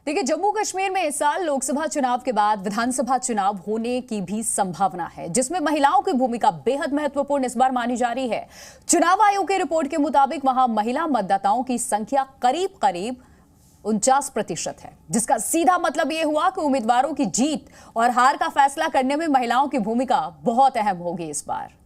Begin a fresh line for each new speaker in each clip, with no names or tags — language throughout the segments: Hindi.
देखिए, जम्मू कश्मीर में इस साल लोकसभा चुनाव के बाद विधानसभा चुनाव होने की भी संभावना है, जिसमें महिलाओं की भूमिका बेहद महत्वपूर्ण इस बार मानी जा रही है। चुनाव आयोग की रिपोर्ट के मुताबिक वहां महिला मतदाताओं की संख्या करीब 49% है, जिसका सीधा मतलब यह हुआ कि उम्मीदवारों की जीत और हार का फैसला करने में महिलाओं की भूमिका बहुत अहम होगी इस बार।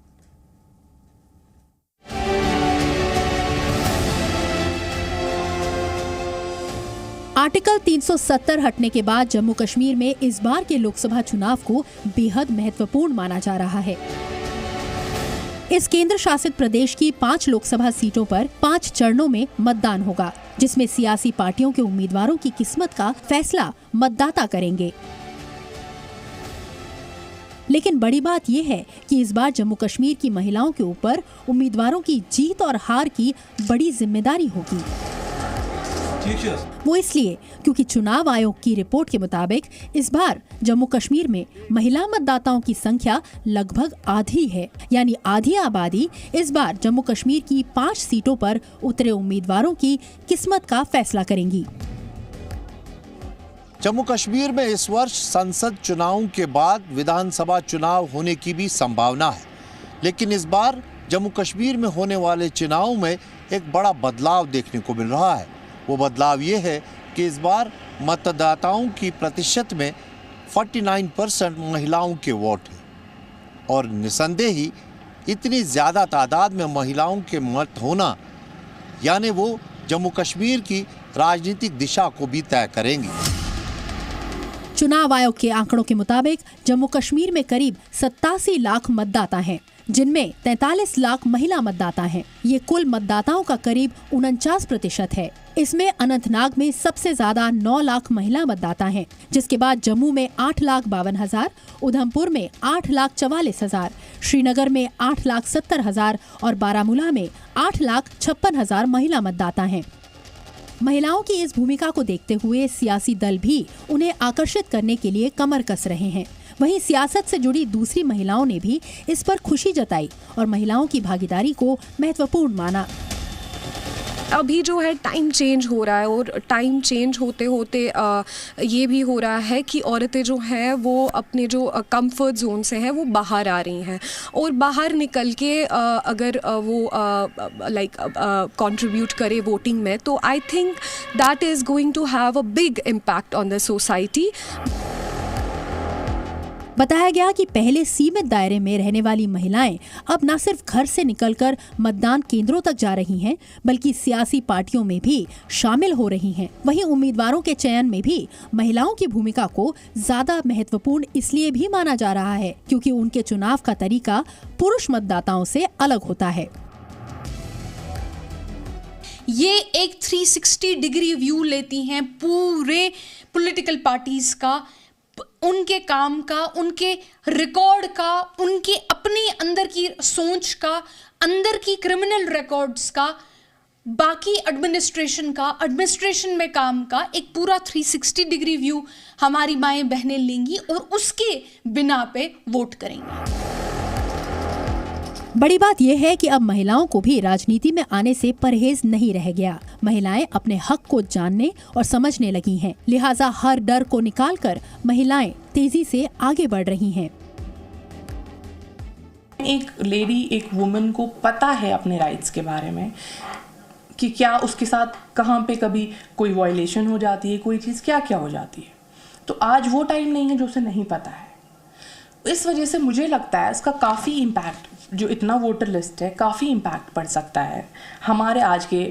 आर्टिकल 370 हटने के बाद जम्मू कश्मीर में इस बार के लोकसभा चुनाव को बेहद महत्वपूर्ण माना जा रहा है। इस केंद्र शासित प्रदेश की 5 लोकसभा सीटों पर 5 चरणों में मतदान होगा, जिसमें सियासी पार्टियों के उम्मीदवारों की किस्मत का फैसला मतदाता करेंगे। लेकिन बड़ी बात यह है कि इस बार जम्मू कश्मीर की महिलाओं के ऊपर उम्मीदवारों की जीत और हार की बड़ी जिम्मेदारी होगी। वो इसलिए क्योंकि चुनाव आयोग की रिपोर्ट के मुताबिक इस बार जम्मू कश्मीर में महिला मतदाताओं की संख्या लगभग आधी है, यानी आधी आबादी इस बार जम्मू कश्मीर की 5 सीटों पर उतरे उम्मीदवारों की किस्मत का फैसला करेंगी।
जम्मू कश्मीर में इस वर्ष संसद चुनावों के बाद विधानसभा चुनाव होने की भी संभावना है, लेकिन इस बार जम्मू कश्मीर में होने वाले चुनाव में एक बड़ा बदलाव देखने को मिल रहा है। वो बदलाव ये है कि इस बार मतदाताओं की प्रतिशत में 49% महिलाओं के वोट हैं और निसंदेह ही इतनी ज़्यादा तादाद में महिलाओं के मत होना यानी वो जम्मू कश्मीर की राजनीतिक दिशा को भी तय करेंगी।
चुनाव आयोग के आंकड़ों के मुताबिक जम्मू कश्मीर में करीब 87 लाख मतदाता हैं, जिनमें 43 लाख महिला मतदाता हैं। ये कुल मतदाताओं का करीब 49% है। इसमें अनंतनाग में सबसे ज्यादा 9 लाख महिला मतदाता हैं, जिसके बाद जम्मू में 8,52,000, उधमपुर में 8,44,000, श्रीनगर में 8,70,000 और बारामूला में 8,56,000 महिला मतदाता हैं। महिलाओं की इस भूमिका को देखते हुए सियासी दल भी उन्हें आकर्षित करने के लिए कमर कस रहे हैं। वहीं सियासत से जुड़ी दूसरी महिलाओं ने भी इस पर खुशी जताई और महिलाओं की भागीदारी को महत्वपूर्ण माना।
अभी जो है टाइम चेंज हो रहा है और टाइम चेंज होते होते ये भी हो रहा है कि औरतें जो हैं वो अपने जो कंफर्ट जोन से हैं वो बाहर आ रही हैं और बाहर निकल के अगर वो लाइक कंट्रीब्यूट करे वोटिंग में, तो I think that is going to have a big impact on the society.
बताया गया कि पहले सीमित दायरे में रहने वाली महिलाएं अब न सिर्फ घर से निकलकर मतदान केंद्रों तक जा रही हैं, बल्कि सियासी पार्टियों में भी शामिल हो रही हैं। वहीं उम्मीदवारों के चयन में भी महिलाओं की भूमिका को ज्यादा महत्वपूर्ण इसलिए भी माना जा रहा है क्योंकि उनके चुनाव का तरीका पुरुष मतदाताओं से अलग होता है।
ये एक 360 डिग्री व्यू लेती हैं पूरे पॉलिटिकल पार्टीज का, उनके काम का, उनके रिकॉर्ड का, उनके अपने अंदर की सोच का, अंदर की क्रिमिनल रिकॉर्ड्स का, बाकी एडमिनिस्ट्रेशन में काम का एक पूरा 360 डिग्री व्यू हमारी माएं बहनें लेंगी और उसके बिना पे वोट करेंगी।
बड़ी बात यह है कि अब महिलाओं को भी राजनीति में आने से परहेज नहीं रह गया। महिलाएं अपने हक को जानने और समझने लगी हैं, लिहाजा हर डर को निकालकर महिलाएं तेजी से आगे बढ़ रही हैं।
एक लेडी, एक वुमन को पता है अपने राइट्स के बारे में कि क्या उसके साथ कहाँ पे कभी कोई वायलेशन हो जाती है, कोई चीज़ क्या क्या हो जाती है। तो आज वो टाइम नहीं है जो उसे नहीं पता है। इस वजह से मुझे लगता है इसका काफ़ी इम्पैक्ट, जो इतना वोटर लिस्ट है, काफ़ी इम्पैक्ट पड़ सकता है हमारे आज के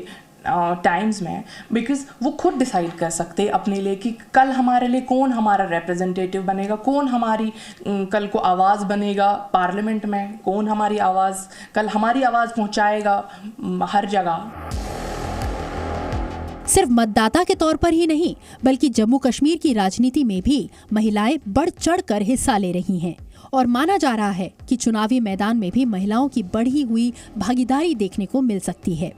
टाइम्स में, बिकॉज वो खुद डिसाइड कर सकते अपने लिए कि कल हमारे लिए कौन हमारा रिप्रेजेंटेटिव बनेगा, कौन हमारी कल को आवाज़ बनेगा पार्लियामेंट में, कौन हमारी आवाज़ कल हमारी आवाज़ पहुंचाएगा हर जगह।
सिर्फ मतदाता के तौर पर ही नहीं, बल्कि जम्मू कश्मीर की राजनीति में भी महिलाएं बढ़ चढ़कर हिस्सा ले रही हैं और माना जा रहा है कि चुनावी मैदान में भी महिलाओं की बढ़ी हुई भागीदारी देखने को मिल सकती है।